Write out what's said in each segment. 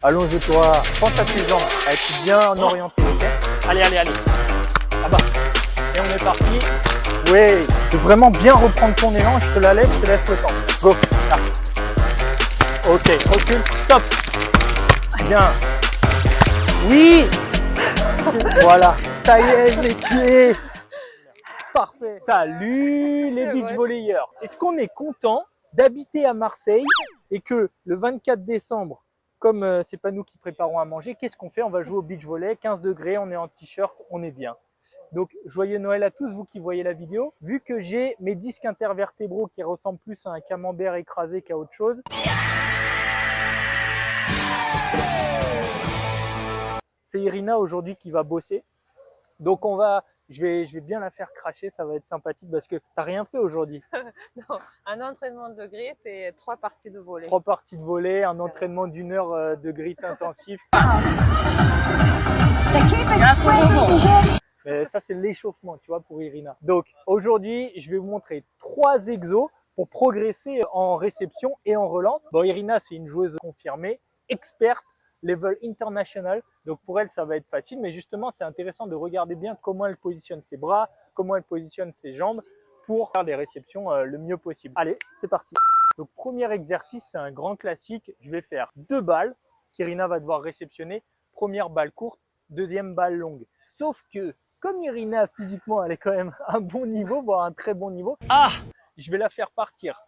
Allonge-toi, pense à tes jambes, à être bien orienté, ok? Allez, allez, allez. Là-bas. Et on est parti. Oui, tu veux vraiment bien reprendre ton élan, je te la lève, je te laisse le temps. Go. Là. Ok, recule, stop. Bien. Oui. Voilà, ça y est, je l'ai tué. Parfait. Salut les beach volleyeurs. Est-ce qu'on est content d'habiter à Marseille et que le 24 décembre, comme c'est pas nous qui préparons à manger, qu'est-ce qu'on fait? On va jouer au beach volley, 15 degrés, on est en t-shirt, on est bien. Donc, joyeux Noël à tous, vous qui voyez la vidéo. Vu que j'ai mes disques intervertébraux qui ressemblent plus à un camembert écrasé qu'à autre chose, c'est Irina aujourd'hui qui va bosser. Donc, je vais bien la faire cracher, ça va être sympathique parce que tu n'as rien fait aujourd'hui. Non, un entraînement de grit et 3 parties de volley. 3 parties de volley, un entraînement d'1 heure de grit intensif. Mais ça, c'est l'échauffement, tu vois, pour Irina. Donc, aujourd'hui, je vais vous montrer 3 exos pour progresser en réception et en relance. Bon, Irina, c'est une joueuse confirmée, experte, level international. Donc, pour elle, ça va être facile. Mais justement, c'est intéressant de regarder bien comment elle positionne ses bras, comment elle positionne ses jambes pour faire des réceptions le mieux possible. Allez, c'est parti. Donc, premier exercice, c'est un grand classique. Je vais faire 2 balles qu'Irina va devoir réceptionner. Première balle courte, deuxième balle longue. Sauf que, comme Irina, physiquement, elle est quand même à un bon niveau, voire un très bon niveau, je vais la faire partir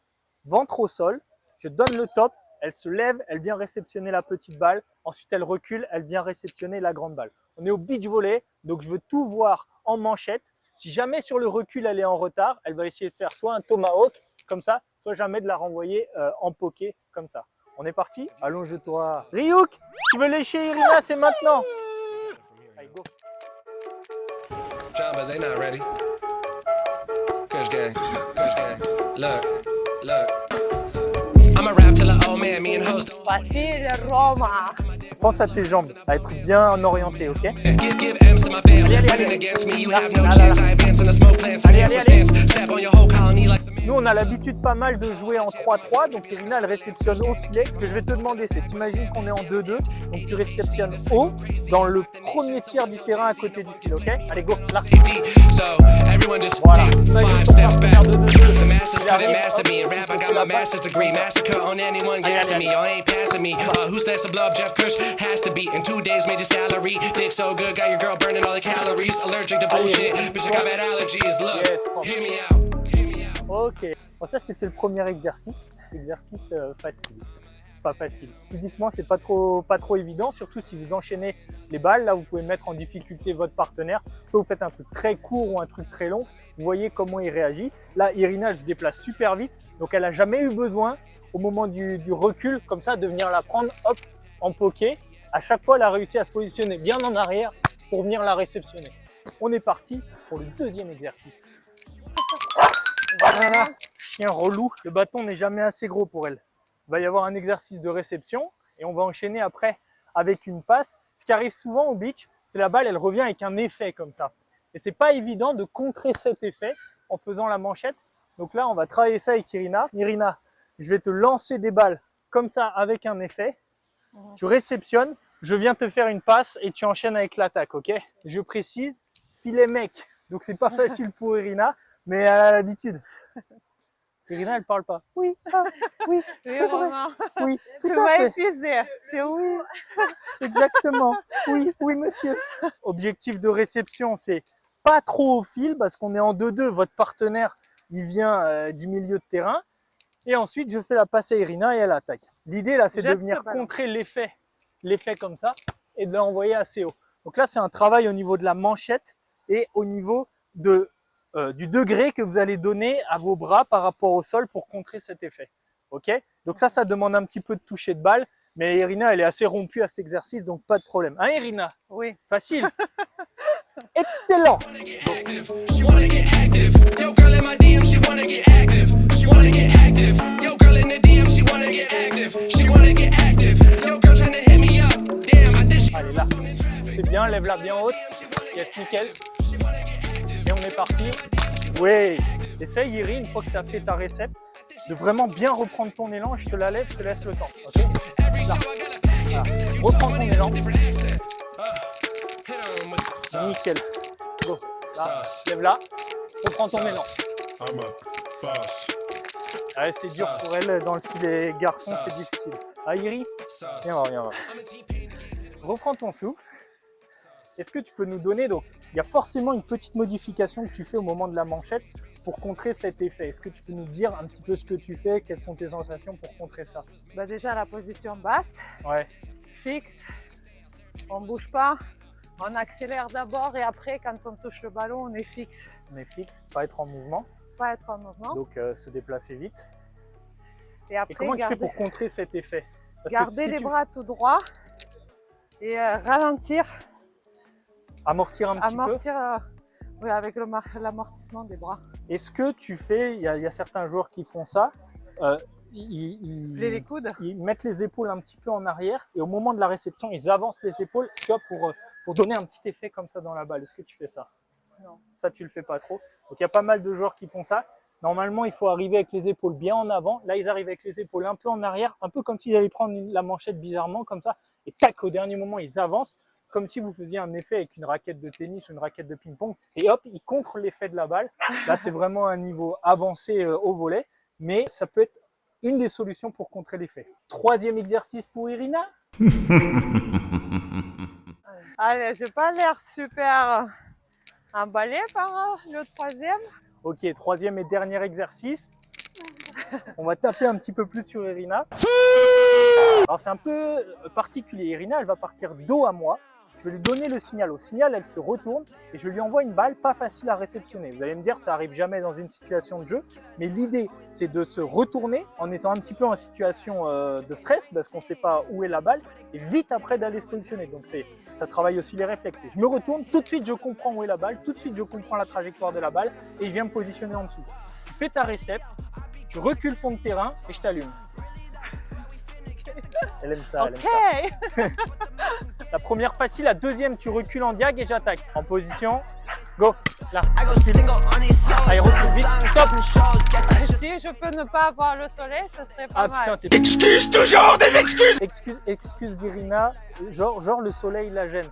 ventre au sol. Je donne le top, elle se lève, elle vient réceptionner la petite balle. Ensuite, elle recule, elle vient réceptionner la grande balle. On est au beach volley, donc je veux tout voir en manchette. Si jamais sur le recul, elle est en retard, elle va essayer de faire soit un tomahawk, comme ça, soit jamais de la renvoyer en poké, comme ça. On est parti? Allonge-toi. Ryuk, si tu veux lécher Irina, c'est maintenant. Allez, go. But they not ready. Kush gang, Kush gang. Look, look. I'ma rap till an old man, me and host. Facile, Roma. Pense à tes jambes, à être bien orienté, ok? Give M's to my family. Running against me, you have no chance. I advance in the smoke plan, some stance. Step on your whole colony like some. Nous, on a l'habitude pas mal de jouer en 3-3, donc Irina, elle réceptionne au filet. Ce que je vais te demander, c'est t'imagines qu'on est en 2-2, donc tu réceptionnes haut, dans le premier tiers du terrain à côté du fil, ok? Allez, go, là. So everyone just Voilà. take 5 steps back. The masses couldn't master me. In rap, I got my master's degree. Massacre on anyone gassing me. Y'all ain't passing me. Who stacks the blow up? Jeff Kush has to be. In 2 days, made your salary. Dick so good, got your girl burning all the calories. Allergic to bullshit, bitch, I got bad allergies. Look, hear me out, hear me out. Ok, bon, ça c'était le premier exercice, facile, pas facile. Physiquement c'est pas trop évident, surtout si vous enchaînez les balles, là vous pouvez mettre en difficulté votre partenaire, soit vous faites un truc très court ou un truc très long, vous voyez comment il réagit. Là Irina elle se déplace super vite, donc elle a jamais eu besoin au moment du recul comme ça de venir la prendre, hop, en poké. À chaque fois elle a réussi à se positionner bien en arrière pour venir la réceptionner. On est parti pour le deuxième exercice. Voilà, chien relou. Le bâton n'est jamais assez gros pour elle. Il va y avoir un exercice de réception et on va enchaîner après avec une passe. Ce qui arrive souvent au beach, c'est la balle, elle revient avec un effet comme ça. Et c'est pas évident de contrer cet effet en faisant la manchette. Donc là, on va travailler ça avec Irina. Irina, je vais te lancer des balles comme ça avec un effet. Tu réceptionnes, je viens te faire une passe et tu enchaînes avec l'attaque, ok? Je précise, filet mec. Donc c'est pas facile pour Irina. Mais elle a l'habitude. Irina, elle parle pas. Oui, oui, c'est vrai. Oui, tout Tu à vas fait. épuiser. C'est oui. Exactement. Oui, oui, monsieur. Objectif de réception, c'est pas trop au fil parce qu'on est en 2-2. Votre partenaire, il vient du milieu de terrain. Et ensuite, je fais la passe à Irina et elle attaque. L'idée, là, c'est de venir contrer l'effet comme ça et de l'envoyer assez haut. Donc là, c'est un travail au niveau de la manchette et au niveau de du degré que vous allez donner à vos bras par rapport au sol pour contrer cet effet. Ok? Donc ça demande un petit peu de toucher de balle, mais Irina, elle est assez rompue à cet exercice, donc pas de problème. Hein, Irina? Oui. Facile. Excellent. Allez là, c'est bien, lève-la bien haute. Yes, nickel. Et on est parti. Oui. Essaye, Iri, une fois que tu as fait ta récepte, de vraiment bien reprendre ton élan. Je te la lève, je te laisse le temps. Okay? Là. Reprends ton élan. Nickel. Go. Là, lève là. Reprends ton élan. Ah, c'est dur pour elle dans le filet garçon, c'est difficile. Ah, Iri, viens voir, viens voir. Reprends ton souffle. Est-ce que tu peux nous donner, donc, il y a forcément une petite modification que tu fais au moment de la manchette pour contrer cet effet. Est-ce que tu peux nous dire un petit peu ce que tu fais, quelles sont tes sensations pour contrer ça? Bah déjà la position basse, Ouais. fixe, on ne bouge pas, on accélère d'abord et après quand on touche le ballon on est fixe. On est fixe, pas être en mouvement, Pas être en mouvement. donc se déplacer vite. Et après Et comment tu fais garder, pour contrer cet effet? Parce que garder si les tu- bras tout droit et ralentir, Amortir un petit peu. amortir oui, avec l'amortissement des bras. Est-ce que tu fais, il y a certains joueurs qui font ça, Plier les coudes. ils mettent les épaules un petit peu en arrière et au moment de la réception, ils avancent les épaules, tu vois, pour donner un petit effet comme ça dans la balle. Est-ce que tu fais ça? Non. Ça, tu le fais pas trop. Donc, il y a pas mal de joueurs qui font ça. Normalement, il faut arriver avec les épaules bien en avant. Là, ils arrivent avec les épaules un peu en arrière, un peu comme s'ils allaient prendre la manchette bizarrement, comme ça. Et tac, au dernier moment, ils avancent, comme si vous faisiez un effet avec une raquette de tennis ou une raquette de ping-pong. Et hop, ils contrent l'effet de la balle. Là, c'est vraiment un niveau avancé au volley. Mais ça peut être une des solutions pour contrer l'effet. Troisième exercice pour Irina. Allez, j'ai pas l'air super emballé par le troisième. Ok, troisième et dernier exercice. On va taper un petit peu plus sur Irina. Alors c'est un peu particulier. Irina, elle va partir dos à moi. Je vais lui donner le signal. Au signal, elle se retourne et je lui envoie une balle pas facile à réceptionner. Vous allez me dire, ça arrive jamais dans une situation de jeu. Mais l'idée, c'est de se retourner en étant un petit peu en situation de stress parce qu'on ne sait pas où est la balle et vite après d'aller se positionner. Donc ça travaille aussi les réflexes. Je me retourne, tout de suite je comprends où est la balle, tout de suite je comprends la trajectoire de la balle et je viens me positionner en dessous. Tu fais ta récepte, tu recules fond de terrain et je t'allume. Elle aime ça, elle Ok. aime ça. La première facile, la deuxième, tu recules en diag et j'attaque. En position, go, là, recule. Allez, recule vite, stop. Si je peux ne pas avoir le soleil, ce serait pas Ah mal. putain, t'es... Excuse toujours des excuses. Excuse d'Irina, genre le soleil la gêne.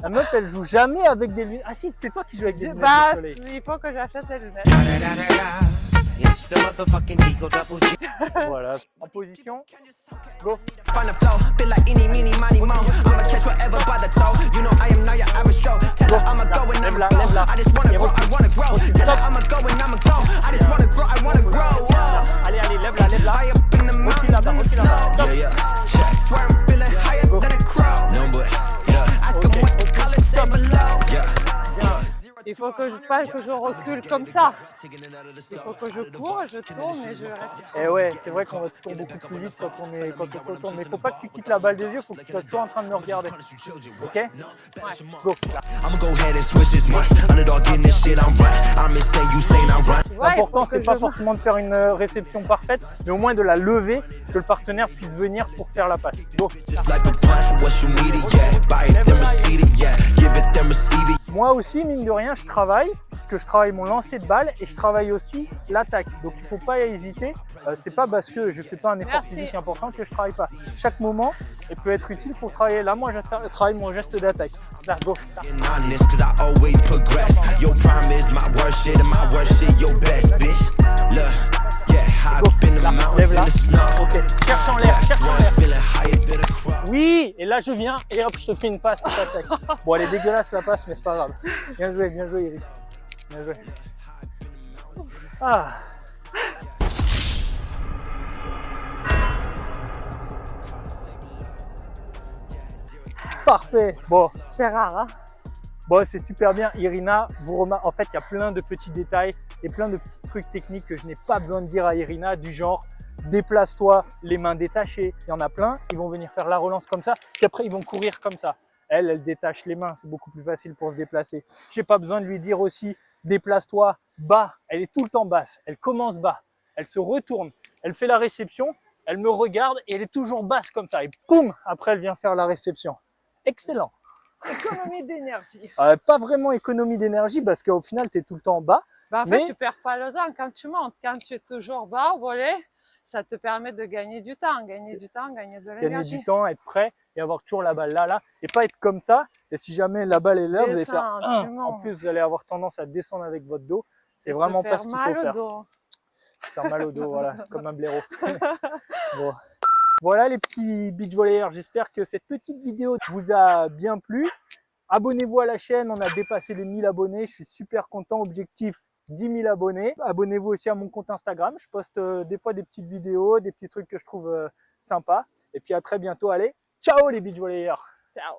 La meuf, elle joue jamais avec des lunettes. Ah si, c'est toi qui joues avec des lunettes Bah, de soleil. il faut que j'achète les lunettes. Voilà, en position, go. Find the flow, feel like any, meeny, money, mo. I'ma catch whatever by the toe. You know I am not your average Joe. Tell her I'ma go and I'ma Lève-la, go. lève-la. I just wanna Et grow, I recule. wanna grow. Tell her I'ma go and I'ma go. I just wanna grow, I wanna grow. Allez, allez, lève-la, lève-la. High up in the Recule mountains là-bas, in the recule là-bas. snow. Stop. Swear I'm feeling higher than a crow. No, but ask them what the colors say below. Il faut que je recule comme ça. Il faut que je cours, je tourne et je reste. Et ouais, c'est vrai qu'on va toujours beaucoup plus vite quand on se retourne. Mais il faut pas que tu quittes la balle des yeux, il faut que tu sois toujours en train de me regarder. Ok? Go. I'ma go ahead and switch this mic. Underdog in this shit, I'm right. I'ma say you saying I'm right. Tu vois, il L'important, faut que c'est pas je- forcément de faire une réception parfaite, mais au moins de la lever, que le partenaire puisse venir pour faire la passe. Go. Just like a plant, what you need it, yeah. Buy it, then receive it, yeah. Give it, then receive it. Moi aussi, mine de rien, je travaille, puisque je travaille mon lancer de balle et je travaille aussi l'attaque. Donc il ne faut pas hésiter. C'est pas parce que je fais pas un effort Merci. physique important que je travaille pas. Chaque moment peut être utile pour travailler. Là, moi, je travaille mon geste d'attaque. Là, go. Là. Being honest, cause I always progress. Your prime is my worst shit, and my worst shit your best, bitch. Look, yeah, high Go. up in the Là, mountains lève in là. the snow. Ok, cherche en l'air, cherche en Swear l'air. I'm feeling higher than a crow. Oui, et là je viens et hop, je te fais une passe et t'attaques. Bon, elle est dégueulasse la passe, mais c'est pas grave. Bien joué, Eric. Bien joué. Ah. Parfait. Bon, C'est rare, hein. bon, c'est super bien. Irina, en fait, il y a plein de petits détails et plein de petits trucs techniques que je n'ai pas besoin de dire à Irina, du genre déplace-toi, les mains détachées. Il y en a plein, ils vont venir faire la relance comme ça, puis après ils vont courir comme ça. Elle détache les mains, c'est beaucoup plus facile pour se déplacer. Je n'ai pas besoin de lui dire aussi déplace-toi bas. Elle est tout le temps basse, elle commence bas, elle se retourne, elle fait la réception, elle me regarde et elle est toujours basse comme ça. Et boum, après elle vient faire la réception. Excellent. Économie d'énergie. Pas vraiment économie d'énergie parce qu'au final, tu es tout le temps bas. Bah, en Mais- fait, tu perds pas le temps quand tu montes. Quand tu es toujours bas au volet, Ça te permet de gagner du temps, gagner C'est- du temps, gagner de Gagner l'énergie. du temps, être prêt et avoir toujours la balle là, et pas être comme ça. Et si jamais la balle est là, vous allez faire Descends, un. tu En montes. plus, vous allez avoir tendance à descendre avec votre dos. C'est Et se vraiment pas faire ce qu'il mal faut au faire. dos. Se faire mal au dos, voilà, comme un blaireau. Bon. Voilà les petits beach volleyeurs, j'espère que cette petite vidéo vous a bien plu. Abonnez-vous à la chaîne, on a dépassé les 1000 abonnés, je suis super content, objectif 10 000 abonnés. Abonnez-vous aussi à mon compte Instagram, je poste des fois des petites vidéos, des petits trucs que je trouve sympas. Et puis à très bientôt, allez, ciao les beach volleyeurs. Ciao.